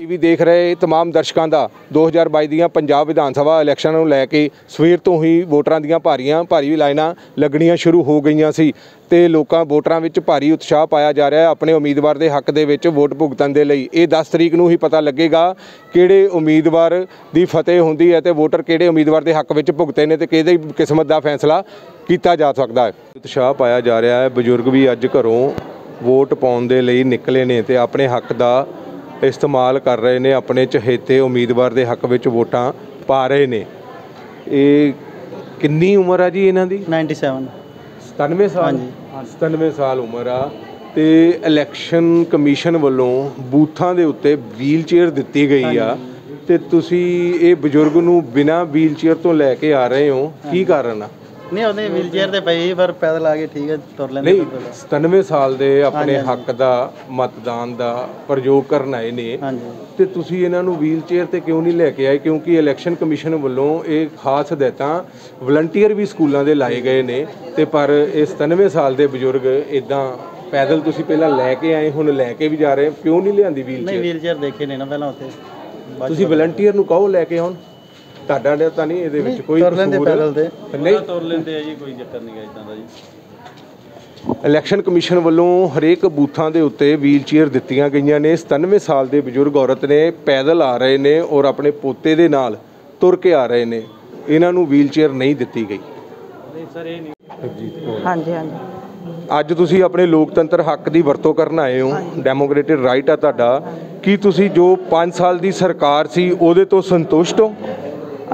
TV देख रहे तमाम दर्शकों का 2022 ਦੀਆਂ पंजाब विधान सभा इलैक्शन ਨੂੰ ਲੈ ਕੇ ਸਵੇਰ ਤੋਂ ਹੀ ਵੋਟਰਾਂ ਦੀਆਂ ਭਾਰੀ ਲਾਈਨਾਂ ਲੱਗਣੀਆਂ ਸ਼ੁਰੂ ਹੋ ਗਈਆਂ ਸੀ ਤੇ ਲੋਕਾਂ ਵੋਟਰਾਂ ਵਿੱਚ ਭਾਰੀ ਉਤਸ਼ਾਹ ਪਾਇਆ ਜਾ ਰਿਹਾ ਹੈ ਆਪਣੇ ਉਮੀਦਵਾਰ ਦੇ ਹੱਕ ਦੇ ਵਿੱਚ ਵੋਟ ਭੁਗਤਣ ਦੇ ਲਈ। ਇਹ 10 ਤਰੀਕ ਨੂੰ ਹੀ ਪਤਾ ਲੱਗੇਗਾ ਕਿਹੜੇ ਉਮੀਦਵਾਰ ਦੀ ਫਤਿਹ ਹੁੰਦੀ ਹੈ ਤੇ ਵੋਟਰ ਕਿਹੜੇ ਉਮੀਦਵਾਰ ਦੇ ਹੱਕ ਵਿੱਚ ਭੁਗਤੇ ਨੇ ਤੇ ਕਿਹਦੀ ਕਿਸਮਤ ਦਾ ਫੈਸਲਾ ਕੀਤਾ ਜਾ ਸਕਦਾ ਹੈ। ਉਤਸ਼ਾਹ ਪਾਇਆ ਜਾ ਰਿਹਾ ਹੈ। ਬਜ਼ੁਰਗ ਵੀ ਅੱਜ ਘਰੋਂ ਵੋਟ ਪਾਉਣ ਦੇ ਲਈ ਨਿਕਲੇ ਨੇ ਤੇ ਆਪਣੇ ਹੱਕ ਦਾ इस्तेमाल कर रहे हैं, अपने चहेते उम्मीदवार के हक में वोटां पा रहे हैं। ये कितनी उम्र है जी इन्हां दी? 97 साल। 97 साल उम्र आ ते इलैक्शन कमीशन वालों बूथां दे उत्ते व्हील चेयर दित्ती गई आ ते तुसी ये बजुर्ग नूं बिना व्हील चेयर तो लैके आ रहे हो, की कारण आ? नहीं ਉਹਦੇ ਵੀਲ ਚੇਅਰ ਤੇ ਪਈ ਪਰ ਪੈਦਲ ਆ ਕੇ ਠੀਕ ਹੈ ਤੁਰ ਲੈਂਦੇ। ਨਹੀਂ 97 ਸਾਲ ਦੇ ਆਪਣੇ ਹੱਕ ਦਾ ਮਤਦਾਨ ਦਾ ਪ੍ਰਯੋਗ ਕਰਨ ਆਏ ਨੇ ਤੇ ਤੁਸੀਂ ਇਹਨਾਂ ਨੂੰ ਵੀਲ ਚੇਅਰ ਤੇ ਕਿਉਂ ਨਹੀਂ ਲੈ ਕੇ ਆਏ? ਕਿਉਂਕਿ ਇਲੈਕਸ਼ਨ ਕਮਿਸ਼ਨ ਵੱਲੋਂ ਇਹ ਖਾਸ ਹਦਾਇਤਾਂ ਵਲੰਟੀਅਰ ਵੀ ਸਕੂਲਾਂ ਦੇ ਲਾਏ ਗਏ ਨੇ ਤੇ ਪਰ ਇਹ 97 ਸਾਲ ਦੇ ਬਜ਼ੁਰਗ ਇਦਾਂ ਪੈਦਲ ਤੁਸੀਂ ਪਹਿਲਾਂ ਲੈ ਕੇ ਆਏ ਹੁਣ ਲੈ ਕੇ ਵੀ ਜਾ ਰਹੇ ਕਿਉਂ ਨਹੀਂ ਲਿਆਂਦੀ ਵੀਲ ਚੇਅਰ? ਨਹੀਂ ਵੀਲ ਚੇਅਰ ਦੇਖੇ ਨੇ ਨਾ ਪਹਿਲਾਂ ਉੱਥੇ। ਤੁਸੀਂ ਵਲੰਟੀਅਰ ਨੂੰ ਕਹੋ ਲੈ ਕੇ ਆਉਣ। ਤੁਹਾਡਾ ਨੇ ਤਾਂ ਨਹੀਂ ਇਹਦੇ ਵਿੱਚ ਕੋਈ ਤੁਰ ਲੈਂਦੇ ਪੈਦਲ ਤੇ ਨਹੀਂ ਤੁਰ ਲੈਂਦੇ ਆ ਜੀ, ਕੋਈ ਚੱਕਰ ਨਹੀਂ ਹੈ ਇਦਾਂ ਦਾ ਜੀ। ਇਲੈਕਸ਼ਨ ਕਮਿਸ਼ਨ ਵੱਲੋਂ ਹਰੇਕ ਬੂਥਾਂ ਦੇ ਉੱਤੇ ਵੀਲ ਚੇਅਰ ਦਿੱਤੀਆਂ ਗਈਆਂ ਨੇ। 97 ਸਾਲ ਦੇ ਬਜ਼ੁਰਗ ਔਰਤ ਨੇ ਪੈਦਲ ਆ ਰਹੇ ਨੇ ਔਰ ਆਪਣੇ ਪੋਤੇ ਦੇ ਨਾਲ ਤੁਰ ਕੇ ਆ ਰਹੇ ਨੇ। ਇਹਨਾਂ ਨੂੰ ਵੀਲ ਚੇਅਰ ਨਹੀਂ ਦਿੱਤੀ ਗਈ। ਨਹੀਂ ਸਰ ਇਹ ਨਹੀਂ। ਹਾਂਜੀ ਹਾਂਜੀ। ਅੱਜ ਤੁਸੀਂ ਆਪਣੇ ਲੋਕਤੰਤਰ ਹੱਕ ਦੀ ਵਰਤੋਂ ਕਰਨ ਆਏ ਹੋ, ਡੈਮੋਕ੍ਰੈਟਿਕ ਰਾਈਟ ਆ ਤੁਹਾਡਾ। ਕੀ ਤੁਸੀਂ ਜੋ 5 ਸਾਲ ਦੀ ਸਰਕਾਰ ਸੀ ਉਹਦੇ ਤੋਂ ਸੰਤੁਸ਼ਟ ਹੋ?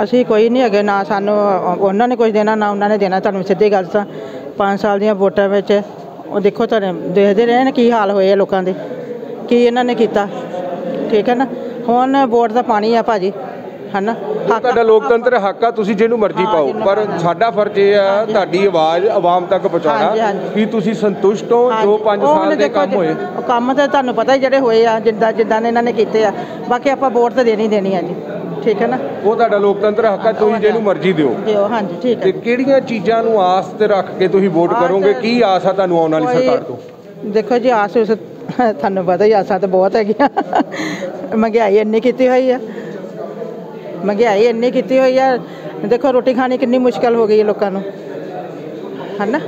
ਅਸੀਂ ਕੋਈ ਨਹੀਂ ਹੈਗੇ, ਨਾ ਸਾਨੂੰ ਉਹਨਾਂ ਨੇ ਕੁਝ ਦੇਣਾ ਨਾ ਉਹਨਾਂ ਨੇ ਦੇਣਾ। ਤੁਹਾਨੂੰ ਸਿੱਧੀ ਗੱਲ ਤਾਂ 5 ਸਾਲ ਦੀਆਂ ਵੋਟਾਂ ਵਿੱਚ ਉਹ ਦੇਖੋ ਤੁਹਾਨੂੰ ਦੇਖਦੇ ਰਹੇ ਨੇ ਕੀ ਹਾਲ ਹੋਏ ਆ ਲੋਕਾਂ ਦੇ, ਕੀ ਇਹਨਾਂ ਨੇ ਕੀਤਾ। ਠੀਕ ਹੈ ਨਾ, ਹੁਣ ਵੋਟ ਦਾ ਪਾਣੀ ਆ ਭਾਜੀ, ਹੈ ਨਾ। ਤੁਹਾਡਾ ਲੋਕਤੰਤਰ ਹੱਕ ਆ, ਤੁਸੀਂ ਜਿਹਨੂੰ ਮਰਜ਼ੀ ਪਾਓ, ਪਰ ਸਾਡਾ ਫਰਜ਼ ਇਹ ਆ ਤੁਹਾਡੀ ਆਵਾਜ਼ ਆਵਾਮ ਤੱਕ ਪਹੁੰਚਾਉਣਾ। ਕੀ ਤੁਸੀਂ ਸੰਤੁਸ਼ਟ ਹੋ ਜੋ 5 ਸਾਲ ਦੇ ਕੰਮ ਹੋਏ? ਕੰਮ ਤਾਂ ਤੁਹਾਨੂੰ ਪਤਾ ਹੀ ਜਿਹੜੇ ਹੋਏ ਆ, ਜਿੱਦਾਂ ਇਹਨਾਂ ਨੇ ਕੀਤੇ ਆ। ਬਾਕੀ ਆਪਾਂ ਵੋਟ ਤਾਂ ਦੇਣੀ ਆ ਜੀ, ਠੀਕ ਹੈ ਨਾ। ਉਹ ਤੁਹਾਡਾ ਲੋਕਤੰਤਰ ਹੱਕ ਆ, ਤੁਸੀਂ ਜਿਹਨੂੰ ਮਰਜ਼ੀ ਦਿਓ। ਹਾਂਜੀ ਠੀਕ ਹੈ। ਤੇ ਕਿਹੜੀਆਂ ਚੀਜ਼ਾਂ ਨੂੰ ਆਸ ਤੇ ਰੱਖ ਕੇ ਤੁਸੀਂ ਵੋਟ ਕਰੋਗੇ? ਕੀ ਆਸ ਆ ਤੁਹਾਨੂੰ ਆਉਣ ਵਾਲੀ ਸਰਕਾਰ ਤੋਂ? ਦੇਖੋ ਜੀ ਆਸ ਤੁਹਾਨੂੰ ਪਤਾ ਹੀ ਆਸਾਂ ਤਾਂ ਬਹੁਤ ਹੈਗੀਆਂ। ਮਹਿੰਗਾਈ ਇੰਨੀ ਕੀਤੀ ਹੋਈ ਆ, ਮਹਿੰਗਾਈ ਇੰਨੀ ਕੀਤੀ ਹੋਈ ਆ। ਦੇਖੋ ਰੋਟੀ ਖਾਣੀ ਕਿੰਨੀ ਮੁਸ਼ਕਿਲ ਹੋ ਗਈ ਹੈ ਲੋਕਾਂ ਨੂੰ, ਹੈ ਨਾ।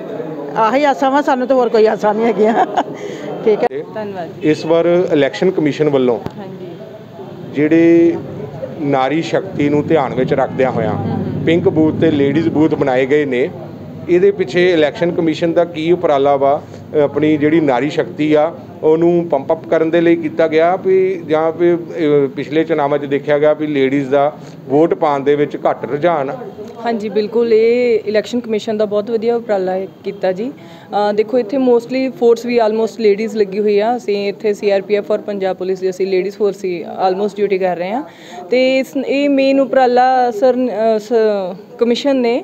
ਆਹੀ ਆਸਾਂ ਵਾ ਸਾਨੂੰ, ਤਾਂ ਹੋਰ ਕੋਈ ਆਸਾਂ ਨਹੀਂ ਹੈਗੀਆਂ। ਠੀਕ ਹੈ, ਧੰਨਵਾਦ। ਇਸ ਵਾਰ ਇਲੈਕਸ਼ਨ ਕਮਿਸ਼ਨ ਵੱਲੋਂ ਜਿਹੜੇ ਨਾਰੀ ਸ਼ਕਤੀ ਨੂੰ ਧਿਆਨ ਵਿੱਚ ਰੱਖਦਿਆਂ ਹੋਇਆਂ ਪਿੰਕ ਬੂਥ ਤੇ ਲੇਡੀਜ਼ ਬੂਥ ਬਣਾਏ ਗਏ ਨੇ। ਇਹਦੇ ਪਿੱਛੇ ਇਲੈਕਸ਼ਨ ਕਮਿਸ਼ਨ ਦਾ ਕੀ ਉਪਰਾਲਾ ਵਾ? ਆਪਣੀ ਜਿਹੜੀ ਨਾਰੀ ਸ਼ਕਤੀ ਆ ਉਹਨੂੰ ਪੰਪ ਅਪ ਕਰਨ ਦੇ ਲਈ ਕੀਤਾ ਗਿਆ ਵੀ ਜਾਂ ਵੀ ਪਿਛਲੇ ਚੁਣਾਵਾਂ 'ਚ ਦੇਖਿਆ ਗਿਆ ਵੀ ਲੇਡੀਜ਼ ਦਾ ਵੋਟ ਪਾਉਣ ਦੇ ਵਿੱਚ ਘੱਟ ਰੁਝਾਨ? ਹਾਂਜੀ ਬਿਲਕੁਲ, ਇਹ ਇਲੈਕਸ਼ਨ ਕਮਿਸ਼ਨ ਦਾ ਬਹੁਤ ਵਧੀਆ ਉਪਰਾਲਾ ਕੀਤਾ ਜੀ। ਦੇਖੋ ਇੱਥੇ ਮੋਸਟਲੀ ਫੋਰਸ ਵੀ ਆਲਮੋਸਟ ਲੇਡੀਜ਼ ਲੱਗੀ ਹੋਈ ਆ। ਅਸੀਂ ਇੱਥੇ CRPF ਔਰ ਪੰਜਾਬ ਪੁਲਿਸ ਦੀ ਅਸੀਂ ਲੇਡੀਜ਼ ਫੋਰਸ ਹੀ ਆਲਮੋਸਟ ਡਿਊਟੀ ਕਰ ਰਹੇ ਹਾਂ ਅਤੇ ਇਹ ਮੇਨ ਉਪਰਾਲਾ ਸਰ ਕਮਿਸ਼ਨ ਨੇ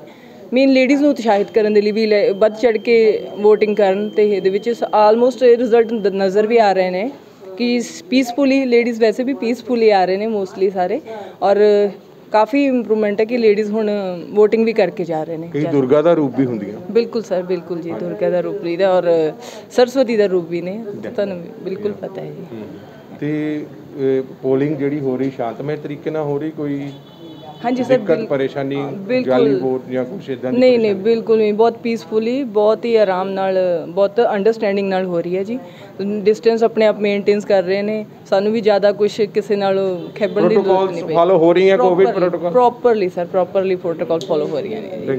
ਮੇਨ ਲੇਡੀਜ਼ ਨੂੰ ਉਤਸ਼ਾਹਿਤ ਕਰਨ ਦੇ ਲਈ ਵੀ ਵੱਧ ਚੜ੍ਹ ਕੇ ਵੋਟਿੰਗ ਕਰਨ। ਅਤੇ ਇਹਦੇ ਵਿੱਚ ਆਲਮੋਸਟ ਰਿਜ਼ਲਟ ਨਜ਼ਰ ਵੀ ਆ ਰਹੇ ਨੇ ਕਿ ਪੀਸਫੁਲੀ ਲੇਡੀਜ਼ ਵੈਸੇ ਵੀ ਪੀਸਫੁਲੀ ਆ ਰਹੇ ਨੇ ਮੋਸਟਲੀ ਸਾਰੇ, ਔਰ ਕਾਫੀ ਇੰਪਰੂਵਮੈਂਟ ਹੈ ਕਿ ਲੇਡੀਜ਼ ਹੁਣ ਵੋਟਿੰਗ ਵੀ ਕਰਕੇ ਜਾ ਰਹੇ ਨੇ। ਕਈ ਦੁਰਗਾ ਦਾ ਰੂਪ ਵੀ ਹੁੰਦੀਆਂ। ਬਿਲਕੁਲ ਸਰ, ਬਿਲਕੁਲ ਜੀ, ਦੁਰਗਾ ਦਾ ਰੂਪ ਵੀ ਔਰ ਸਰਸਵਤੀ ਦਾ ਰੂਪ ਵੀ ਨੇ, ਤੁਹਾਨੂੰ ਬਿਲਕੁਲ ਪਤਾ ਹੈ ਜੀ। ਤੇ ਪੋਲਿੰਗ ਜਿਹੜੀ ਹੋ ਰਹੀ ਸ਼ਾਂਤਮਈ ਤਰੀਕੇ ਨਾਲ ਹੋ ਰਹੀ? ਕੋਈ ਹਾਂਜੀ ਸਰ, ਪਰੇਸ਼ਾਨੀ ਜਾਲੀ ਵੋਟ ਜਾਂ ਕੁਛ ਇਦਾਂ? ਨਹੀਂ ਬਿਲਕੁਲ ਨਹੀਂ, ਬਹੁਤ ਪੀਸਫੁਲੀ, ਬਹੁਤ ਹੀ ਆਰਾਮ ਨਾਲ, ਬਹੁਤ ਅੰਡਰਸਟੈਂਡਿੰਗ ਨਾਲ ਹੋ ਰਹੀ ਹੈ ਜੀ। ਡਿਸਟੈਂਸ ਆਪਣੇ ਆਪ ਮੇਨਟੇਨਸ ਕਰ ਰਹੇ ਨੇ, ਸਾਨੂੰ ਵੀ ਜ਼ਿਆਦਾ ਕੁਛ ਕਿਸੇ ਨਾਲ ਖੇਬਣ ਦੀ ਜ਼ਰੂਰਤ ਨਹੀਂ ਪਈ। ਫੋਲੋ ਹੋ ਰਹੀਆਂ Covid protocol properly sir, properly protocol follow ਹੋ ਰਹੀਆਂ ਨੇ।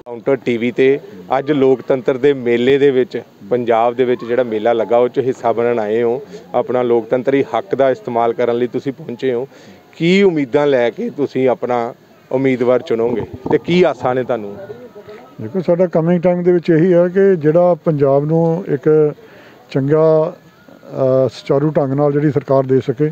ਕਾਊਂਟਰ TV ਤੇ ਅੱਜ ਲੋਕਤੰਤਰ ਦੇ ਮੇਲੇ ਦੇ ਵਿੱਚ ਪੰਜਾਬ ਦੇ ਵਿੱਚ ਜਿਹੜਾ ਮੇਲਾ ਲੱਗਾ ਉਹ 'ਚ ਹਿੱਸਾ ਬਣਨ ਆਏ ਹੋ। ਆਪਣਾ ਲੋਕਤੰਤਰੀ ਹੱਕ ਦਾ ਇਸਤੇਮਾਲ ਕਰਨ ਲਈ ਤੁਸੀਂ ਪਹੁੰਚੇ ਹੋ। ਕੀ ਉਮੀਦਾਂ ਲੈ ਕੇ ਤੁਸੀਂ ਆਪਣਾ ਉਮੀਦਵਾਰ ਚੁਣੋਗੇ ਤੇ ਕੀ ਆਸਾਂ ਨੇ ਤੁਹਾਨੂੰ? ਦੇਖੋ ਸਾਡਾ ਕਮਿੰਗ ਟਾਈਮ ਦੇ ਵਿੱਚ ਇਹੀ ਹੈ ਕਿ ਜਿਹੜਾ ਪੰਜਾਬ ਨੂੰ ਇੱਕ ਚੰਗਾ ਸੁਚਾਰੂ ਢੰਗ ਨਾਲ ਜਿਹੜੀ ਸਰਕਾਰ ਦੇ ਸਕੇ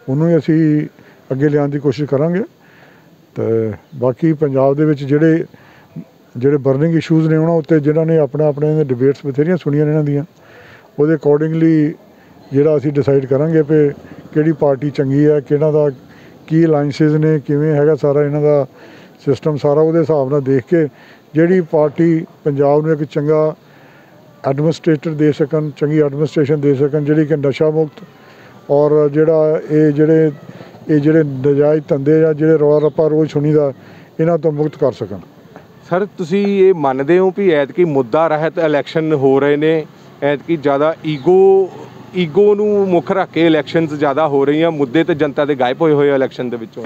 ਉਹਨੂੰ ਹੀ ਅਸੀਂ ਅੱਗੇ ਲਿਆਉਣ ਦੀ ਕੋਸ਼ਿਸ਼ ਕਰਾਂਗੇ। ਅਤੇ ਬਾਕੀ ਪੰਜਾਬ ਦੇ ਵਿੱਚ ਜਿਹੜੇ ਬਰਨਿੰਗ ਇਸ਼ੂਜ਼ ਨੇ ਉਹਨਾਂ ਉੱਤੇ ਜਿਨ੍ਹਾਂ ਨੇ ਆਪਣੇ ਡਿਬੇਟਸ ਬਥੇਰੀਆਂ ਸੁਣੀਆਂ ਨੇ ਇਹਨਾਂ ਦੀਆਂ, ਉਹਦੇ ਅਕੋਰਡਿੰਗਲੀ ਜਿਹੜਾ ਅਸੀਂ ਡਿਸਾਈਡ ਕਰਾਂਗੇ ਵੀ ਕਿਹੜੀ ਪਾਰਟੀ ਚੰਗੀ ਹੈ, ਕਿਹਨਾਂ ਦਾ ਕੀ ਅਲਾਇੰਸਿਸ ਨੇ, ਕਿਵੇਂ ਹੈਗਾ ਸਾਰਾ ਇਹਨਾਂ ਦਾ ਸਿਸਟਮ ਸਾਰਾ, ਉਹਦੇ ਹਿਸਾਬ ਨਾਲ ਦੇਖ ਕੇ ਜਿਹੜੀ ਪਾਰਟੀ ਪੰਜਾਬ ਨੂੰ ਇੱਕ ਚੰਗਾ ਐਡਮਿਨਿਸਟ੍ਰੇਟਰ ਦੇ ਸਕਣ, ਚੰਗੀ ਐਡਮਿਨਿਸਟ੍ਰੇਸ਼ਨ ਦੇ ਸਕਣ, ਜਿਹੜੀ ਕਿ ਨਸ਼ਾ ਮੁਕਤ ਔਰ ਇਹ ਜਿਹੜੇ ਨਜਾਇਜ਼ ਧੰਦੇ ਜਾਂ ਜਿਹੜੇ ਰੌਲਾ ਰੱਪਾ ਰੋਜ਼ ਸੁਣੀਦਾ ਇਹਨਾਂ ਤੋਂ ਮੁਕਤ ਕਰ ਸਕਣ। ਸਰ ਤੁਸੀਂ ਇਹ ਮੰਨਦੇ ਹੋ ਵੀ ਐਤਕੀ ਮੁੱਦਾ ਰਹਿਤ ਇਲੈਕਸ਼ਨ ਹੋ ਰਹੇ ਨੇ, ਐਤਕੀ ਜ਼ਿਆਦਾ ਈਗੋ ਨੂੰ ਮੁੱਖ ਰੱਖ ਕੇ ਇਲੈਕਸ਼ਨਸ ਜ਼ਿਆਦਾ ਹੋ ਰਹੀਆਂ, ਮੁੱਦੇ ਤੇ ਜਨਤਾ ਦੇ ਗਾਇਬ ਹੋਏ ਹੋਏ ਇਲੈਕਸ਼ਨ ਦੇ ਵਿੱਚੋਂ?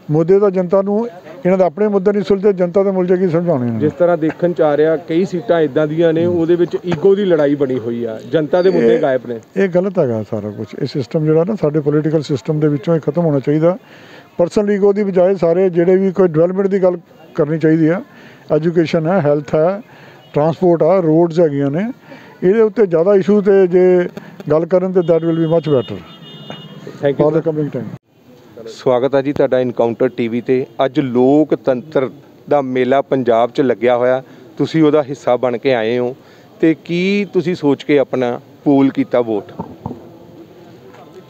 ਮੁੱਦੇ ਤਾਂ ਜਨਤਾ ਨੂੰ ਇਹਨਾਂ ਦੇ ਆਪਣੇ ਮੁੱਦੇ ਨਹੀਂ ਸੁਲਝਦੇ, ਜਨਤਾ ਦੇ ਮੁੱਦੇ ਕੀ ਸਮਝਾਉਣੇ ਨੇ। ਜਿਸ ਤਰ੍ਹਾਂ ਦੇਖਣ 'ਚ ਆ ਰਿਹਾ ਕਈ ਸੀਟਾਂ ਇਦਾਂ ਦੀਆਂ ਨੇ ਉਹਦੇ ਵਿੱਚ ਈਗੋ ਦੀ ਲੜਾਈ ਬਣੀ ਹੋਈ ਆ, ਜਨਤਾ ਦੇ ਮੁੱਦੇ ਗਾਇਬ ਨੇ। ਇਹ ਗਲਤ ਹੈਗਾ ਸਾਰਾ ਕੁਝ। ਇਹ ਸਿਸਟਮ ਜਿਹੜਾ ਨਾ ਸਾਡੇ ਪੋਲੀਟੀਕਲ ਸਿਸਟਮ ਦੇ ਵਿੱਚੋਂ ਇਹ ਖਤਮ ਹੋਣਾ ਚਾਹੀਦਾ। ਪਰਸਨਲ ਈਗੋ ਦੀ ਬਜਾਏ ਸਾਰੇ ਜਿਹੜੇ ਵੀ ਕੋਈ ਡਿਵੈਲਪਮੈਂਟ ਦੀ ਗੱਲ ਕਰਨੀ ਚਾਹੀਦੀ ਆ, ਐਜੂਕੇਸ਼ਨ ਹੈ, ਹੈਲਥ ਹੈ, ਟਰਾਂਸਪੋਰਟ ਆ, ਰੋਡਸ ਹੈਗੀਆਂ ਨੇ, ਇਹਦੇ ਉੱਤੇ ਜ਼ਿਆਦਾ ਇਸ਼ੂ ਤੇ ਜੇ ਗੱਲ ਕਰਨ ਤੇ that will be much better. Thank you for the coming time. ਸਵਾਗਤ ਹੈ ਜੀ ਤੁਹਾਡਾ ਇਨਕਾਊਂਟਰ ਟੀਵੀ ਤੇ। ਅੱਜ ਲੋਕਤੰਤਰ ਦਾ ਮੇਲਾ ਪੰਜਾਬ 'ਚ ਲੱਗਿਆ ਹੋਇਆ, ਤੁਸੀਂ ਉਹਦਾ ਹਿੱਸਾ ਬਣ ਕੇ ਆਏ ਹੋ ਤੇ ਕੀ ਤੁਸੀਂ ਸੋਚ ਕੇ ਆਪਣਾ ਪੂਲ ਕੀਤਾ ਵੋਟ?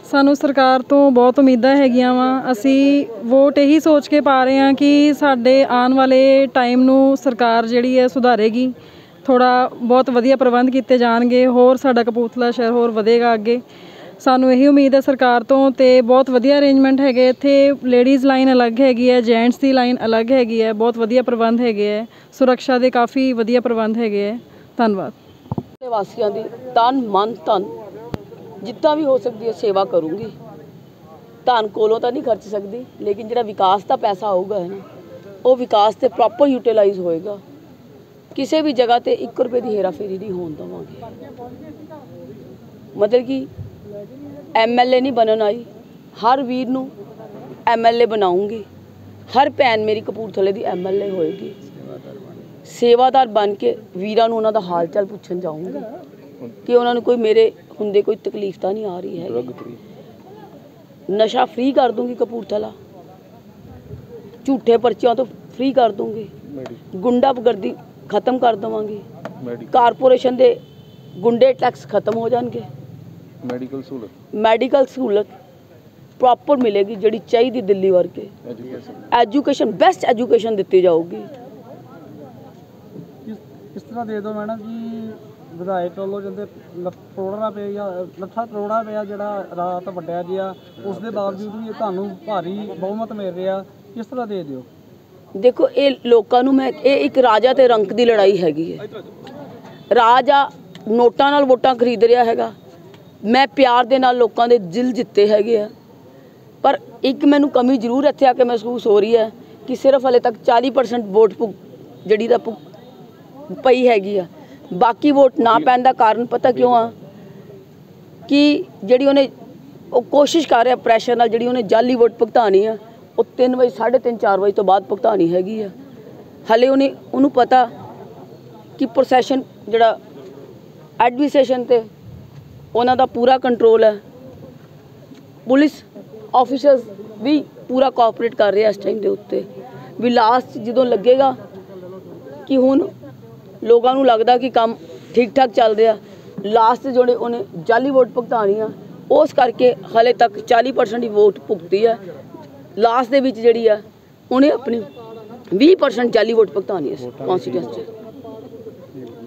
ਸਾਨੂੰ ਸਰਕਾਰ ਤੋਂ ਬਹੁਤ ਉਮੀਦਾਂ ਹੈਗੀਆਂ ਵਾ। ਅਸੀਂ ਵੋਟ ਇਹੀ ਸੋਚ ਕੇ ਪਾ ਰਹੇ ਹਾਂ ਕਿ ਸਾਡੇ ਆਉਣ ਵਾਲੇ ਟਾਈਮ ਨੂੰ ਸਰਕਾਰ ਜਿਹੜੀ ਹੈ ਸੁਧਾਰੇਗੀ, ਥੋੜ੍ਹਾ ਬਹੁਤ ਵਧੀਆ ਪ੍ਰਬੰਧ ਕੀਤੇ ਜਾਣਗੇ, ਹੋਰ ਸਾਡਾ ਕਪੂਰਥਲਾ ਸ਼ਹਿਰ ਹੋਰ ਵਧੇਗਾ ਅੱਗੇ। ਸਾਨੂੰ ਇਹੀ ਉਮੀਦ ਹੈ ਸਰਕਾਰ ਤੋਂ। ਤੇ ਬਹੁਤ ਵਧੀਆ ਅਰੇਂਜਮੈਂਟ ਹੈਗੇ ਇੱਥੇ, ਲੇਡੀਜ਼ ਲਾਈਨ ਅਲੱਗ ਹੈਗੀ ਹੈ, ਜੈਂਟਸ ਦੀ ਲਾਈਨ ਅਲੱਗ ਹੈਗੀ ਹੈ, ਬਹੁਤ ਵਧੀਆ ਪ੍ਰਬੰਧ ਹੈਗੇ ਹੈ, ਸੁਰੱਖਿਆ ਦੇ ਕਾਫੀ ਵਧੀਆ ਪ੍ਰਬੰਧ ਹੈਗੇ ਹੈ। ਧੰਨਵਾਦ। ਵਾਸੀਆਂ ਦੀ ਤਨ ਮਨ ਧਨ ਜਿੱਦਾਂ ਵੀ ਹੋ ਸਕਦੀ ਹੈ ਸੇਵਾ ਕਰੂੰਗੀ। ਧਨ ਕੋਲੋਂ ਤਾਂ ਨਹੀਂ ਖਰਚ ਸਕਦੀ, ਲੇਕਿਨ ਜਿਹੜਾ ਵਿਕਾਸ ਦਾ ਪੈਸਾ ਆਊਗਾ ਹੈ ਨਾ, ਉਹ ਵਿਕਾਸ ਤੇ ਪ੍ਰੋਪਰ ਯੂਟੀਲਾਈਜ਼ ਹੋਏਗਾ। ਕਿਸੇ ਵੀ ਜਗ੍ਹਾ ਤੇ 1 ਰੁਪਏ ਦੀ ਹੇਰਾਫੇਰੀ ਨਹੀਂ ਹੋਣ ਦੇਵਾਂਗੇ। ਮਤਲਬ ਕਿ MLA ਨਹੀਂ ਬਣਨ ਆਈ, ਹਰ ਵੀਰ ਨੂੰ MLA ਬਣਾਉਂਗੀ। ਹਰ ਭੈਣ ਮੇਰੀ ਕਪੂਰਥਲੇ ਦੀ MLA ਹੋਏਗੀ। ਸੇਵਾਦਾਰ ਬਣ ਕੇ ਵੀਰਾਂ ਨੂੰ ਉਹਨਾਂ ਦਾ ਹਾਲ ਚਾਲ ਪੁੱਛਣ ਜਾਊਂਗੀ ਕਿ ਉਹਨਾਂ ਨੂੰ ਕੋਈ ਮੇਰੇ ਹੁੰਦੇ ਕੋਈ ਤਕਲੀਫ ਤਾਂ ਨਹੀਂ ਆ ਰਹੀ ਹੈ। ਨਸ਼ਾ ਫ੍ਰੀ ਕਰ ਦੂੰਗੀ ਕਪੂਰਥਲਾ, ਝੂਠੇ ਪਰਚਿਆਂ ਤੋਂ ਫ੍ਰੀ ਕਰ ਦੂੰਗੀ, ਗੁੰਡਾਗਰਦੀ ਖਤਮ ਕਰ ਦੇਵਾਂਗੀ, ਕਾਰਪੋਰੇਸ਼ਨ ਦੇ ਗੁੰਡੇ ਟੈਕਸ ਖਤਮ ਹੋ ਜਾਣਗੇ, ਮੈਡੀਕਲ ਸਹੂਲਤ ਪ੍ਰੋਪਰ ਮਿਲੇਗੀ ਜਿਹੜੀ ਚਾਹੀਦੀ ਦਿੱਲੀ ਵਰਗੇ, ਐਜੂਕੇਸ਼ਨ ਬੈਸਟ ਐਜੂਕੇਸ਼ਨ ਦਿੱਤੀ ਜਾਊਗੀ। ਇਸ ਤਰ੍ਹਾਂ ਦੇ ਦਿਓ ਮੈਡਮ ਜੀ, ਵਿਧਾਇਕ ਵੱਲੋਂ ਜਾਂਦੇ ਕਰੋੜਾਂ ਰੁਪਏ ਜਾਂ ਲੱਖਾਂ ਕਰੋੜਾਂ ਰੁਪਇਆ ਜਿਹੜਾ ਰਾਤ ਵੱਡਿਆ ਜਿਹਾ, ਉਸ ਦੇ ਬਾਵਜੂਦ ਵੀ ਤੁਹਾਨੂੰ ਭਾਰੀ ਬਹੁਮਤ ਮਿਲ ਰਿਹਾ, ਕਿਸ ਤਰ੍ਹਾਂ ਦੇ ਦਿਓ? ਦੇਖੋ ਇਹ ਲੋਕਾਂ ਨੂੰ ਇਹ ਇੱਕ ਰਾਜਾ ਤੇ ਰੰਕ ਦੀ ਲੜਾਈ ਹੈਗੀ ਹੈ। ਰਾਜਾ ਨੋਟਾਂ ਨਾਲ ਵੋਟਾਂ ਖਰੀਦ ਰਿਹਾ ਹੈਗਾ, ਮੈਂ ਪਿਆਰ ਦੇ ਨਾਲ ਲੋਕਾਂ ਦੇ ਦਿਲ ਜਿੱਤੇ ਹੈਗੇ ਆ। ਪਰ ਇੱਕ ਮੈਨੂੰ ਕਮੀ ਜ਼ਰੂਰ ਇੱਥੇ ਆ ਕੇ ਮਹਿਸੂਸ ਹੋ ਰਹੀ ਹੈ ਕਿ ਸਿਰਫ ਹਲੇ ਤੱਕ 40% ਵੋਟ ਜਿਹੜੀ ਦਾ ਪਈ ਹੈਗੀ ਆ। ਬਾਕੀ ਵੋਟ ਨਾ ਪੈਣ ਦਾ ਕਾਰਨ ਪਤਾ ਕਿਉਂ ਆ? ਕਿ ਜਿਹੜੀ ਉਹਨੇ ਕੋਸ਼ਿਸ਼ ਕਰ ਰਿਹਾ ਪ੍ਰੈਸ਼ਰ ਨਾਲ, ਜਿਹੜੀ ਉਹਨੇ ਜਾਲੀ ਵੋਟ ਭੁਗਤਾਣੀ ਆ, ਉਹ 3 ਵਜੇ 3:30 4 ਵਜੇ ਤੋਂ ਬਾਅਦ ਭੁਗਤਾਣੀ ਹੈਗੀ ਆ। ਹਲੇ ਉਹਨੂੰ ਪਤਾ ਕਿ ਪ੍ਰੋਸੈਸ਼ਨ ਜਿਹੜਾ ਐਡਮਿਨਿਸਟ੍ਰੇਸ਼ਨ ਤੇ ਉਹਨਾਂ ਦਾ ਪੂਰਾ ਕੰਟਰੋਲ ਹੈ। ਪੁਲਿਸ ਆਫੀਸਰਸ ਵੀ ਪੂਰਾ ਕੋਆਪਰੇਟ ਕਰ ਰਿਹਾ ਇਸ ਟਾਈਮ ਦੇ ਉੱਤੇ ਵੀ। ਲਾਸਟ ਜਦੋਂ ਲੱਗੇਗਾ ਕਿ ਹੁਣ ਲੋਕਾਂ ਨੂੰ ਲੱਗਦਾ ਕਿ ਕੰਮ ਠੀਕ ਠਾਕ ਚੱਲ ਰਿਹਾ, ਲਾਸਟ ਜਿਹੜੇ ਉਹਨੇ ਜਾਲੀ ਵੋਟ ਭੁਗਤਾਣੀ ਆ, ਉਸ ਕਰਕੇ ਹਾਲੇ ਤੱਕ 40% ਦੀ ਵੋਟ ਭੁਗਤੀ ਹੈ। ਲਾਸਟ ਦੇ ਵਿੱਚ ਜਿਹੜੀ ਆ ਉਹਨੇ ਆਪਣੀ 20% ਜਾਲੀ ਵੋਟ ਭੁਗਤਾਣੀ ਹੈ ਕੌਂਸਟੀਟਿਊਂਸੀ 'ਚ।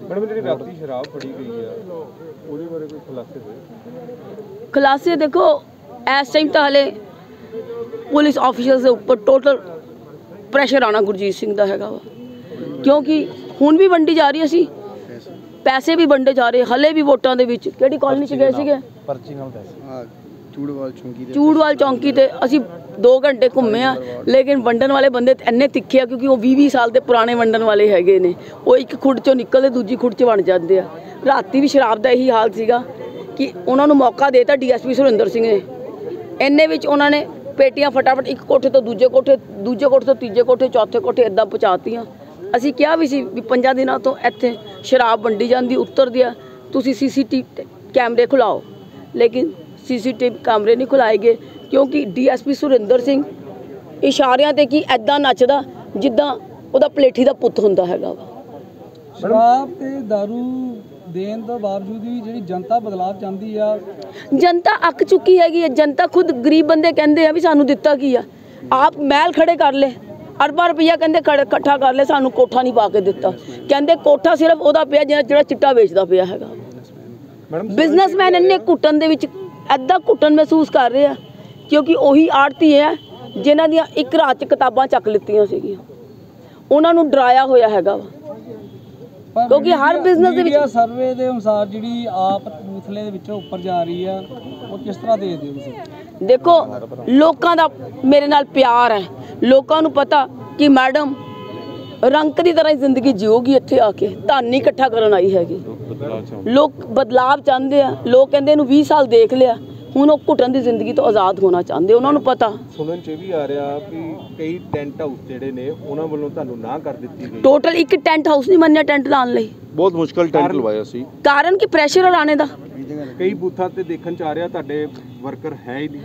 ਮੈਡਮ ਜਿਹੜੀ ਰਾਤੀ ਸ਼ਰਾਬ ਫੜੀ ਗਈ ਆ ਉਹਦੇ ਬਾਰੇ ਕੋਈ ਖੁਲਾਸੇ ਹੋਏ? ਖੁਲਾਸੇ ਦੇਖੋ ਇਸ ਟਾਈਮ ਤਾਂ ਹਲੇ ਪੁਲਿਸ ਆਫੀਸਰਸ ਦੇ ਉੱਪਰ ਟੋਟਲ ਪ੍ਰੈਸ਼ਰ ਆਉਣਾ ਗੁਰਜੀਤ ਸਿੰਘ ਦਾ ਹੈਗਾ ਵਾ, ਕਿਉਂਕਿ ਹੁਣ ਵੀ ਵੰਡੀ ਜਾ ਰਹੀ ਸੀ, ਪੈਸੇ ਵੀ ਵੰਡੇ ਜਾ ਰਹੇ। ਹਲੇ ਵੀ ਵੋਟਾਂ ਦੇ ਵਿੱਚ ਕਿਹੜੀ ਕਾਲਨੀ 'ਚ ਗਏ ਸੀਗੇ? ਪਰਚੀ ਨਾਲ ਪੈਸੇ ਚੂੜਵਾਲ ਚੌਂਕੀ ਤੇ ਅਸੀਂ 2 ਘੰਟੇ ਘੁੰਮੇ ਆ, ਲੇਕਿਨ ਵੰਡਣ ਵਾਲੇ ਬੰਦੇ ਇੰਨੇ ਤਿੱਖੇ ਆ ਕਿਉਂਕਿ ਉਹ 20-20 ਸਾਲ ਦੇ ਪੁਰਾਣੇ ਵੰਡਣ ਵਾਲੇ ਹੈਗੇ ਨੇ। ਉਹ ਇੱਕ ਖੁੱਡ 'ਚੋਂ ਨਿਕਲਦੇ ਦੂਜੀ ਖੁੱਡ 'ਚ ਬਣ ਜਾਂਦੇ ਆ। ਰਾਤੀ ਵੀ ਸ਼ਰਾਬ ਦਾ ਇਹੀ ਹਾਲ ਸੀਗਾ ਕਿ ਉਹਨਾਂ ਨੂੰ ਮੌਕਾ ਦੇਤਾ DSP ਸੁਰਿੰਦਰ ਸਿੰਘ ਨੇ। ਇੰਨੇ ਵਿੱਚ ਉਹਨਾਂ ਨੇ ਪੇਟੀਆਂ ਫਟਾਫਟ ਇੱਕ ਕੋਠੇ ਤੋਂ ਦੂਜੇ ਕੋਠੇ ਤੋਂ ਤੀਜੇ ਕੋਠੇ, ਚੌਥੇ ਕੋਠੇ ਇੱਦਾਂ ਪਹੁੰਚਾਤੀਆਂ। ਅਸੀਂ ਕਿਹਾ ਵੀ ਸੀ ਵੀ 5 ਦਿਨਾਂ ਤੋਂ ਇੱਥੇ ਸ਼ਰਾਬ ਵੰਡੀ ਜਾਂਦੀ, ਉੱਤਰਦੀ ਆ, ਤੁਸੀਂ CCTV ਕੈਮਰੇ ਖੁਲਾਓ, ਲੇਕਿਨ CCTV ਕੈਮਰੇ ਨਹੀਂ ਖੁਲਾਏ ਗਏ ਕਿਉਂਕਿ DSP ਸੁਰਿੰਦਰ ਸਿੰਘ ਇਸ਼ਾਰਿਆਂ ਤੇ ਕੀ ਐਦਾਂ ਨੱਚਦਾ ਜਿੱਦਾਂ ਉਹਦਾ ਪਲੇਠੀ ਦਾ ਪੁੱਤ ਹੁੰਦਾ ਹੈਗਾ ਵਾ। ਸ਼ਰਾਬ ਤੇ ਦਾਰੂ ਦੇਣ ਤੋਂ ਬਾਵਜੂਦ ਵੀ ਜਿਹੜੀ ਜਨਤਾ ਬਦਲਾਅ ਚਾਹੁੰਦੀ ਆ, ਜਨਤਾ ਅੱਕ ਚੁੱਕੀ ਹੈਗੀ ਹੈ। ਜਨਤਾ ਖੁਦ ਗਰੀਬ ਬੰਦੇ ਕਹਿੰਦੇ ਆ ਵੀ ਸਾਨੂੰ ਦਿੱਤਾ ਕੀ ਆ? ਆਪ ਮਹਿਲ ਖੜੇ ਕਰ ਲੈ, ਅਰਬਾਂ ਰੁਪਈਆ ਕਹਿੰਦੇ ਇਕੱਠਾ ਕਰ ਲੈ, ਸਾਨੂੰ ਕੋਠਾ ਨਹੀਂ ਪਾ ਕੇ ਦਿੱਤਾ। ਕਹਿੰਦੇ ਕੋਠਾ ਸਿਰਫ ਉਹਦਾ ਪਿਆ ਜਿਹੜਾ ਚਿੱਟਾ ਵੇਚਦਾ ਪਿਆ ਹੈਗਾ। ਬਿਜ਼ਨਸਮੈਨ ਇੰਨੇ ਘੁੱਟਣ ਦੇ ਵਿੱਚ ਐਦਾਂ ਘੁੱਟਣ ਮਹਿਸੂਸ ਕਰ ਰਹੇ ਆ ਕਿਉਂਕਿ ਉਹੀ ਆੜਤੀ ਹੈ ਜਿਨ੍ਹਾਂ ਦੀਆਂ ਇੱਕ ਰਾਤ 'ਚ ਕਿਤਾਬਾਂ ਚੱਕ ਲਿੱਤੀਆਂ ਸੀਗੀਆਂ, ਉਹਨਾਂ ਨੂੰ ਡਰਾਇਆ ਹੋਇਆ ਹੈਗਾ ਵਾ। ਕਿਉਂਕਿ ਹਰ ਬਿਜ਼ਨਸ ਦੇ ਵਿੱਚ ਸਰਵੇ ਦੇ ਅਨੁਸਾਰ ਜਿਹੜੀ ਆਪ ਕਪੂਰਥਲੇ ਦੇ ਵਿੱਚੋਂ ਉੱਪਰ ਜਾ ਰਹੀ ਆ, ਉਹ ਕਿਸ ਤਰ੍ਹਾਂ ਦੇਖਦੇ ਹੋ ਤੁਸੀਂ? ਦੇਖੋ, ਲੋਕਾਂ ਦਾ ਮੇਰੇ ਨਾਲ ਪਿਆਰ ਹੈ, ਲੋਕਾਂ ਨੂੰ ਪਤਾ ਕਿ ਮੈਡਮ ਰੰਕ ਦੀ ਤਰ੍ਹਾਂ ਹੀ ਜ਼ਿੰਦਗੀ ਜਿਊਗੀ ਇੱਥੇ ਆ ਕੇ, ਧਨ ਨਹੀਂ ਇਕੱਠਾ ਕਰਨ ਆਈ ਹੈਗੀ। ਲੋਕ ਬਦਲਾਵ ਚਾਹੁੰਦੇ ਆ, ਲੋਕ ਕਹਿੰਦੇ ਇਹਨੂੰ 20 ਸਾਲ ਦੇਖ ਲਿਆ, ਹੁਣ ਉਹ ਘੁੱਟਣ ਦੀ ਜ਼ਿੰਦਗੀ ਤੋਂ ਆਜ਼ਾਦ ਹੋਣਾ ਚਾਹੁੰਦੇ। ਉਹਨਾਂ ਨੂੰ ਪਤਾ। ਸੁਣਨ 'ਚ ਵੀ ਆ ਰਿਹਾ ਕਿ ਕਈ ਟੈਂਟ ਹਾਊਸ ਜਿਹੜੇ ਨੇ ਉਹਨਾਂ ਵੱਲੋਂ ਤੁਹਾਨੂੰ ਨਾ ਕਰ ਦਿੱਤੀ ਗਈ। ਟੋਟਲ ਇੱਕ ਟੈਂਟ ਹਾਊਸ ਨਹੀਂ ਮੰਨਿਆ ਟੈਂਟ ਲਾਉਣ ਲਈ, ਬਹੁਤ ਮੁਸ਼ਕਲ ਟੈਂਟ ਲਵਾਇਆ ਸੀ। ਕਾਰਨ ਕਿ ਪ੍ਰੈਸ਼ਰ ਹਰਾਣੇ ਦਾ। ਕਈ ਬੂਥਾਂ ਤੇ ਦੇਖਣ 'ਚ ਆ ਰਿਹਾ ਤੁਹਾਡੇ ਵਰਕਰ ਹੈ ਹੀ ਨਹੀਂ,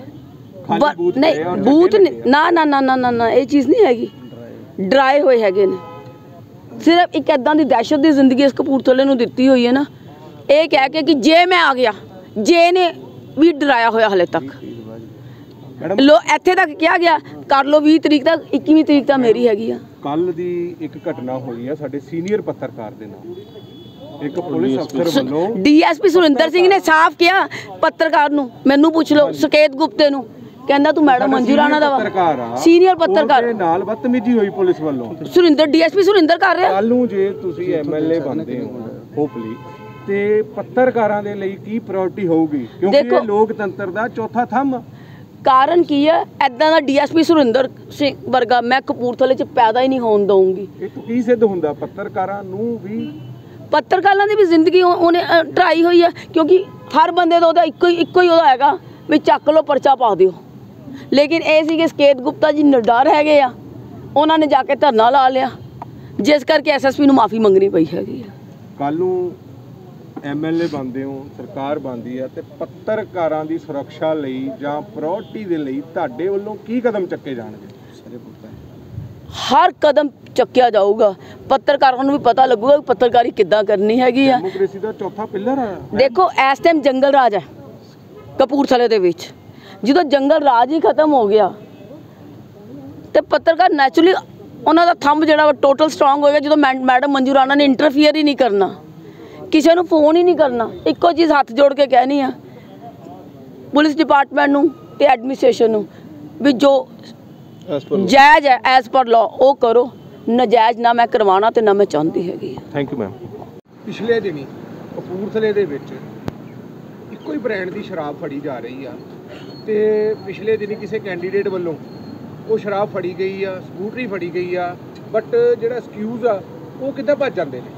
ਖਾਲੀ ਬੂਥ ਨਹੀਂ, ਬੂਥ ਨਾ ਨਾ ਨਾ ਨਾ ਨਾ ਇਹ ਚੀਜ਼ ਨਹੀਂ ਹੈਗੀ, ਡਰਾਏ ਹੋਏ ਹੈਗੇ ਨੇ। ਸਿਰਫ ਇੱਕ ਇੱਦਾਂ ਦੀ ਦਹਿਸ਼ਤ ਦੀ ਜ਼ਿੰਦਗੀ ਇਸ ਕਪੂਰਥਲੇ ਨੂੰ ਦਿੱਤੀ ਹੋਈ ਹੈ ਨਾ, ਇਹ ਕਹਿ ਕੇ ਕਿ ਜੇ ਮੈਂ ਆ ਗਿਆ, ਜੇ ਨੇ ਵੀ ਡਰਾਇਆ ਹੋਇਆ ਹਲੇ ਤੱਕ। ਲੋ ਇੱਥੇ ਤੱਕ ਕਿਹਾ ਗਿਆ ਕਰ ਲੋ 20 ਤਰੀਕ ਤੱਕ, 21ਵੀਂ ਤਰੀਕ ਤਾਂ ਮੇਰੀ ਹੈਗੀ ਆ। ਕੱਲ ਦੀ ਇੱਕ ਘਟਨਾ ਹੋਈ ਆ ਸਾਡੇ ਸੀਨੀਅਰ ਪੱਤਰਕਾਰ ਦੇ ਨਾਲ, ਇੱਕ ਪੁਲਿਸ ਅਫਸਰ ਵੱਲੋਂ ਡੀਐਸਪੀ ਸੁਰਿੰਦਰ ਸਿੰਘ ਨੇ ਸਾਫ਼ ਕਿਹਾ ਪੱਤਰਕਾਰ ਨੂੰ, ਮੈਨੂੰ ਪੁੱਛ ਲਓ ਸਕੇਤ ਗੁਪਤੇ ਨੂੰ, ਕਹਿੰਦਾ ਤੂੰ ਮੈਡਮ ਮੰਜੂ ਰਾਣਾ ਦਾ ਸੀਨੀਅਰ ਪੱਤਰਕਾਰ ਨਾਲ ਬਦਤਮੀਜ਼ੀ ਹੋਈ ਪੁਲਿਸ ਵੱਲੋਂ। ਸੁਰਿੰਦਰ ਡੀਐਸਪੀ ਸੁਰਿੰਦਰ ਕਰ ਰਿਹਾ। ਕੱਲ ਨੂੰ ਜੇ ਤੁਸੀਂ ਐਮਐਲਏ ਬਣਦੇ ਹੋ ਹੋਪਲੀ, ਤੇ ਪੱਤਰਕਾਰਾਂ ਦੇ ਲਈ ਕੀ ਪ੍ਰਾਇੋਰਟੀ ਹੋਊਗੀ? ਕਿਉਂਕਿ ਇਹ ਲੋਕਤੰਤਰ ਦਾ ਚੌਥਾ ਥੰਮ। ਕਾਰਨ ਕੀ ਹੈ, ਐਦਾਂ ਦਾ ਡੀਐਸਪੀ ਸੁਰਿੰਦਰ ਸਿੰਘ ਵਰਗਾ ਮੈਂ ਕਪੂਰਥਲੇ 'ਚ ਪੈਦਾ ਹੀ ਨਹੀਂ ਹੋਣ ਦਊਂਗੀ। ਇਹ ਤੋਂ ਕੀ ਸਿੱਧ ਹੁੰਦਾ? ਪੱਤਰਕਾਰਾਂ ਨੂੰ ਵੀ, ਪੱਤਰਕਾਰਾਂ ਦੀ ਵੀ ਜ਼ਿੰਦਗੀ ਉਹਨੇ ਟਰਾਈ ਹੋਈ ਹੈ, ਕਿਉਂਕਿ ਹਰ ਬੰਦੇ ਦਾ ਉਹਦਾ ਇੱਕੋ ਹੀ ਉਹਦਾ ਹੈਗਾ ਵੀ ਚੱਕ ਲਓ ਪਰਚਾ ਪਾ ਦਿਓ। ਲੇਕਿਨ ਇਹ ਸੀ ਕਿ ਸਕੇਤ ਗੁਪਤਾ ਜੀ ਨਿਡਰ ਹੈਗੇ ਆ, ਉਹਨਾਂ ਨੇ ਜਾ ਕੇ ਧਰਨਾ ਲਾ ਲਿਆ, ਜਿਸ ਕਰਕੇ ਐਸਐਸਪੀ ਨੂੰ ਮਾਫੀ ਮੰਗਣੀ ਪਈ ਹੈਗੀ ਆ। ਕੱਲ ਨੂੰ ਐਮਐਲਏ ਬਣਦੇ ਹੋ, ਸਰਕਾਰ ਬਣਦੀ ਹੈ, ਤੇ ਪੱਤਰਕਾਰਾਂ ਦੀ ਸੁਰੱਖਿਆ ਲਈ ਜਾਂ ਪ੍ਰਾਇੋਰਟੀ ਦੇ ਲਈ ਤੁਹਾਡੇ ਵੱਲੋਂ ਕੀ ਕਦਮ ਚੱਕੇ ਜਾਣਗੇ? ਹਰ ਕਦਮ ਚੱਕਿਆ ਜਾਊਗਾ। ਪੱਤਰਕਾਰਾਂ ਨੂੰ ਵੀ ਪਤਾ ਲੱਗੂਗਾ ਕਿ ਪੱਤਰਕਾਰੀ ਕਿੱਦਾਂ ਕਰਨੀ ਹੈਗੀ ਆ। ਡੈਮੋਕ੍ਰੇਸੀ ਦਾ ਚੌਥਾ ਪਿੱਲਰ ਹੈ। ਦੇਖੋ, ਇਸ ਟਾਈਮ ਜੰਗਲ ਰਾਜ ਹੈ ਕਪੂਰਥਲੇ ਦੇ ਵਿੱਚ। ਜਦੋਂ ਜੰਗਲ ਰਾਜ ਹੀ ਖਤਮ ਹੋ ਗਿਆ ਤੇ ਪੱਤਰਕਾਰ ਨੈਚੁਰਲੀ ਉਹਨਾਂ ਦਾ ਥੰਬ ਜਿਹੜਾ ਟੋਟਲ ਸਟਰੋਂਗ ਹੋਏਗਾ। ਜਦੋਂ ਮੈਡਮ ਮੰਜੂ ਰਾਣਾ ਨੇ ਇੰਟਰਫੀਅਰ ਹੀ ਨਹੀਂ ਕਰਨਾ, ਕਿਸੇ ਨੂੰ ਫੋਨ ਹੀ ਨਹੀਂ ਕਰਨਾ, ਇੱਕੋ ਚੀਜ਼ ਹੱਥ ਜੋੜ ਕੇ ਕਹਿਣੀ ਆ ਪੁਲਿਸ ਡਿਪਾਰਟਮੈਂਟ ਨੂੰ ਤੇ ਐਡਮਿਨਿਸਟ੍ਰੇਸ਼ਨ ਨੂੰ ਵੀ ਜੋ ਜਾਇਜ਼ ਹੈ ਐਜ਼ ਪਰ ਲਾਅ ਉਹ ਕਰੋ, ਨਜਾਇਜ਼ ਨਾ ਮੈਂ ਕਰਵਾਉਣਾ ਤੇ ਨਾ ਮੈਂ ਚਾਹੁੰਦੀ ਹੈਗੀ। Thank you ma'am. ਪਿਛਲੇ ਦਿਨੀ ਕਪੂਰਥਲੇ ਦੇ ਵਿੱਚ ਇੱਕੋ ਹੀ ਬ੍ਰਾਂਡ ਦੀ ਸ਼ਰਾਬ ਫੜੀ ਜਾ ਰਹੀ ਆ, ਤੇ ਪਿਛਲੇ ਦਿਨੀ ਕਿਸੇ ਕੈਂਡੀਡੇਟ ਵੱਲੋਂ ਉਹ ਸ਼ਰਾਬ ਫੜੀ ਗਈ ਆ, ਸਕੂਟਰੀ ਫੜੀ ਗਈ ਆ, ਬਟ ਜਿਹੜਾ ਐਕਸਕਿਊਜ਼ ਆ ਉਹ ਕਿੱਦਾਂ ਭੱਜ ਜਾਂਦੇ ਨੇ।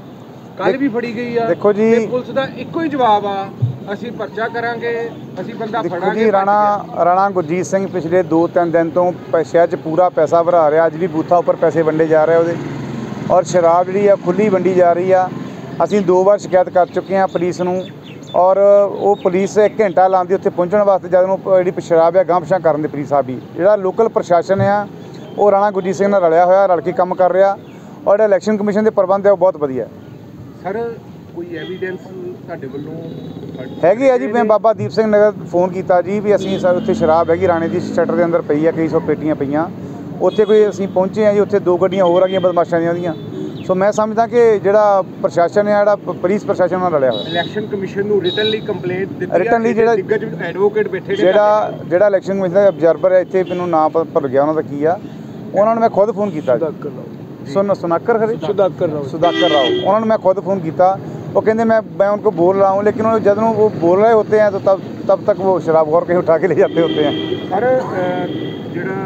ਕੱਲ ਵੀ ਫੜੀ ਗਈ ਆ। ਦੇਖੋ ਜੀ, ਪੁਲਿਸ ਦਾ ਇੱਕੋ ਹੀ ਜਵਾਬ ਆ, ਅਸੀਂ ਪਰਚਾ ਕਰਾਂਗੇ, ਅਸੀਂ ਬੰਦਾ ਫੜਾਂਗੇ। ਜੀ ਰਾਣਾ ਗੁਰਜੀਤ ਸਿੰਘ ਪਿਛਲੇ 2-3 ਦਿਨ ਤੋਂ ਸ਼ਹਿਰ 'ਚ ਪੂਰਾ ਪੈਸਾ ਭਰਾ ਰਿਹਾ। ਅੱਜ ਵੀ ਬੂਥਾਂ ਉੱਪਰ ਪੈਸੇ ਵੰਡੇ ਜਾ ਰਹੇ ਉਹਦੇ, ਔਰ ਸ਼ਰਾਬ ਜਿਹੜੀ ਆ ਖੁੱਲੀ ਵੰਡੀ ਜਾ ਰਹੀ ਆ। ਅਸੀਂ 2 ਵਾਰ ਸ਼ਿਕਾਇਤ ਕਰ ਚੁੱਕੇ ਹਾਂ ਪੁਲਿਸ ਨੂੰ, ਔਰ ਉਹ ਪੁਲਿਸ 1 ਘੰਟਾ ਲਾਉਂਦੀ ਉੱਥੇ ਪਹੁੰਚਣ ਵਾਸਤੇ, ਜਦ ਨੂੰ ਜਿਹੜੀ ਸ਼ਰਾਬ ਆ ਗਾਂਹਪਛਾਂ ਕਰਨ ਦੇ ਪੁਲਿਸ ਸਾਹਿਬ ਵੀ। ਜਿਹੜਾ ਲੋਕਲ ਪ੍ਰਸ਼ਾਸਨ ਆ ਉਹ ਰਾਣਾ ਗੁਰਜੀਤ ਸਿੰਘ ਨਾਲ ਰਲਿਆ ਹੋਇਆ, ਰਲ ਕੇ ਕੰਮ ਕਰ ਰਿਹਾ, ਔਰ ਜਿਹੜਾ ਇਲੈਕਸ਼ਨ ਕਮਿਸ਼ਨ ਦੇ ਪ੍ਰਬੰਧ ਹੈ ਉਹ ਬਹੁਤ ਵਧੀਆ। ਸਰ, ਕੋਈ ਐਵੀਡੈਂਸ ਤੁਹਾਡੇ ਵੱਲੋਂ ਹੈਗੀ ਆ ਜੀ? ਮੈਂ ਬਾਬਾ ਦੀਪ ਸਿੰਘ ਨਗਰ ਫੋਨ ਕੀਤਾ ਜੀ ਵੀ ਅਸੀਂ ਸਰ ਉੱਥੇ ਸ਼ਰਾਬ ਹੈਗੀ ਰਾਣੇ ਦੀ ਸ਼ਟਰ ਦੇ ਅੰਦਰ ਪਈ ਆ, ਕਈ ਸੌ ਪੇਟੀਆਂ ਪਈਆਂ ਉੱਥੇ। ਕੋਈ ਅਸੀਂ ਪਹੁੰਚੇ ਆ ਜੀ, ਉੱਥੇ 2 ਗੱਡੀਆਂ ਹੋਰ ਆ ਗਈਆਂ ਬਦਮਾਸ਼ਾਂ ਦੀਆਂ ਉਹਦੀਆਂ। ਸੋ ਮੈਂ ਸਮਝਦਾ ਕਿ ਜਿਹੜਾ ਪ੍ਰਸ਼ਾਸਨ ਹੈ, ਜਿਹੜਾ ਪੁਲਿਸ ਪ੍ਰਸ਼ਾਸਨ ਨਾਲ ਰਲਿਆ ਹੋਇਆ। ਇਲੈਕਸ਼ਨ ਕਮਿਸ਼ਨ ਨੂੰ ਰਿਟਨਲੀ ਕੰਪਲੇਂਟ ਦਿੱਤੀ, ਰਿਟਨਲੀ ਜਿਹੜਾ ਐਡਵੋਕੇਟ ਬੈਠੇ ਨੇ, ਜਿਹੜਾ ਇਲੈਕਸ਼ਨ ਕਮਿਸ਼ਨ ਦਾ ਅਬਜ਼ਰਵਰ ਹੈ ਇੱਥੇ, ਮੈਨੂੰ ਨਾਮ ਭੁੱਲ ਗਿਆ ਉਹਨਾਂ ਦਾ ਕੀ ਆ, ਉਹਨਾਂ ਨੂੰ ਮੈਂ ਖੁਦ ਫੋਨ ਕੀਤਾ। ਸੁਨਾਕਰ ਖਰੇ ਸੁਦਾਕਰ ਰਾਓ, ਉਹਨਾਂ ਨੂੰ मैं खुद फ़ोन किया। वो कहते मैं उनको बोल रहा हूँ, लेकिन जब वो बोल रहे होते हैं तो तब तक वो शराब और कहीं उठा के ले जाते होते हैं। सर, ਜਿਹੜਾ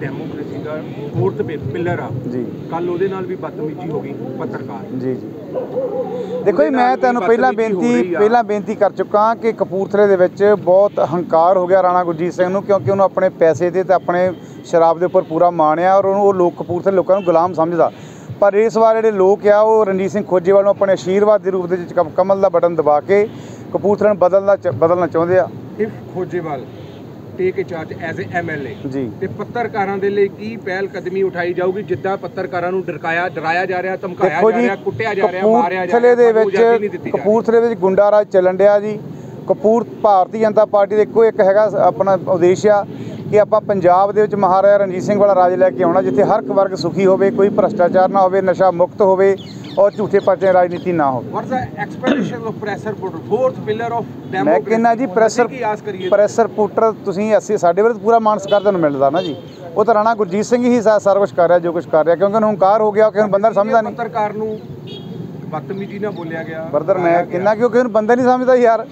ਡੈਮੋਕ੍ਰੇਸੀ ਦਾ 4th ਪਿਲਰ ਆ ਜੀ, ਕੱਲ ਉਹਦੇ ਨਾਲ ਵੀ ਬਦਤਮੀਜ਼ੀ ਹੋ ਗਈ ਪੱਤਰਕਾਰ। ਜੀ ਦੇਖੋ ਜੀ, ਮੈਂ ਤੁਹਾਨੂੰ ਪਹਿਲਾਂ ਬੇਨਤੀ ਕਰ ਚੁੱਕਾ ਕਿ ਕਪੂਰਥਲੇ ਦੇ ਵਿੱਚ ਬਹੁਤ ਹੰਕਾਰ ਹੋ ਗਿਆ ਰਾਣਾ ਗੁਰਜੀਤ ਸਿੰਘ ਨੂੰ, ਕਿਉਂਕਿ ਉਹਨੂੰ ਆਪਣੇ ਪੈਸੇ ਤੇ ਆਪਣੇ ਸ਼ਰਾਬ ਦੇ ਉੱਪਰ ਪੂਰਾ ਮਾਣ ਆ, ਔਰ ਉਹਨੂੰ ਉਹ ਲੋਕ ਕਪੂਰਥਲੇ ਲੋਕਾਂ ਨੂੰ ਗੁਲਾਮ ਸਮਝਦਾ। ਪਰ ਇਸ ਵਾਰ ਜਿਹੜੇ ਲੋਕ ਆ ਉਹ ਰਣਜੀਤ ਸਿੰਘ ਖੋਜੇਵਾਲ ਨੂੰ ਆਪਣੇ ਆਸ਼ੀਰਵਾਦ ਦੇ ਰੂਪ ਦੇ ਵਿੱਚ ਕਮਲ ਦਾ ਬਟਨ ਦਬਾ ਕੇ ਕਪੂਰਥਲੇ ਨੂੰ ਬਦਲਣਾ ਚਾਹੁੰਦੇ ਆ। If Khojewal take charge as MLA ਜੀ, ਤੇ ਪੱਤਰਕਾਰਾਂ ਦੇ ਲਈ ਕੀ ਪਹਿਲ ਕਦਮੀ ਉਠਾਈ ਜਾਊਗੀ? ਜਿੱਦਾਂ ਪੱਤਰਕਾਰਾਂ ਨੂੰ ਡਰਾਇਆ ਜਾ ਰਿਹਾ, ਧਮਕਾਇਆ ਜਾ ਰਿਹਾ, ਕੁੱਟਿਆ ਜਾ ਰਿਹਾ, ਮਾਰਿਆ ਜਾ ਰਿਹਾ। ਕਪੂਰਥਲੇ ਦੇ ਵਿੱਚ ਗੁੰਡਾ ਰਾਜ ਚੱਲਣ ਡਿਆ ਜੀ। ਭਾਰਤੀ ਜਨਤਾ ਪਾਰਟੀ ਦਾ ਇੱਕੋ ਇੱਕ ਹੈਗਾ ਆਪਣਾ ਉਦੇਸ਼ ਆ ਕਿ ਆਪਾਂ ਪੰਜਾਬ ਦੇ ਵਿੱਚ ਮਹਾਰਾਜਾ ਰਣਜੀਤ ਸਿੰਘ ਵਾਲਾ ਰਾਜ ਲੈ ਕੇ ਆਉਣਾ, ਜਿੱਥੇ ਹਰ ਇੱਕ ਵਰਗ ਸੁਖੀ ਹੋਵੇ, ਕੋਈ ਭ੍ਰਸ਼ਟਾਚਾਰ ਨਾ ਹੋਵੇ, ਨਸ਼ਾ ਮੁਕਤ ਹੋਵੇ, ਔਰ ਝੂਠੇ ਪਰਚੇ ਰਾਜਨੀਤੀ ਨਾ ਹੋਵੇ। What's the expectation of press reporter fourth pillar of ਮੈਂ ਕਹਿੰਦਾ ਜੀ ਪ੍ਰੈਸ ਰਿਪੋਰਟਰ ਤੁਸੀਂ ਅਸੀਂ ਸਾਡੇ ਵੱਲ ਪੂਰਾ ਮਾਣ ਸਤਿਕਾਰ ਤੁਹਾਨੂੰ ਮਿਲਦਾ ਨਾ ਜੀ। ਉਹ ਤਾਂ ਰਾਣਾ ਗੁਰਜੀਤ ਸਿੰਘ ਹੀ ਸਾਰਾ ਕੁਛ ਕਰ ਰਿਹਾ ਜੋ ਕੁਛ ਕਰ ਰਿਹਾ, ਕਿਉਂਕਿ ਉਹਨੂੰ ਹੰਕਾਰ ਹੋ ਗਿਆ ਕਿ ਹੁਣ ਬੰਦਾ ਸਮਝਦਾ ਨਹੀਂ। ਪੱਤਰਕਾਰ ਨੂੰ ਬਦਤਮੀਜ਼ੀ ਨਾਲ ਬੋਲਿਆ ਗਿਆ। ਬਰਦਰ ਮੈਂ ਕਹਿੰਦਾ ਕਿਉਂਕਿ ਉਹਨੂੰ ਬੰਦਾ ਨਹੀਂ ਸਮਝਦਾ ਯਾਰ।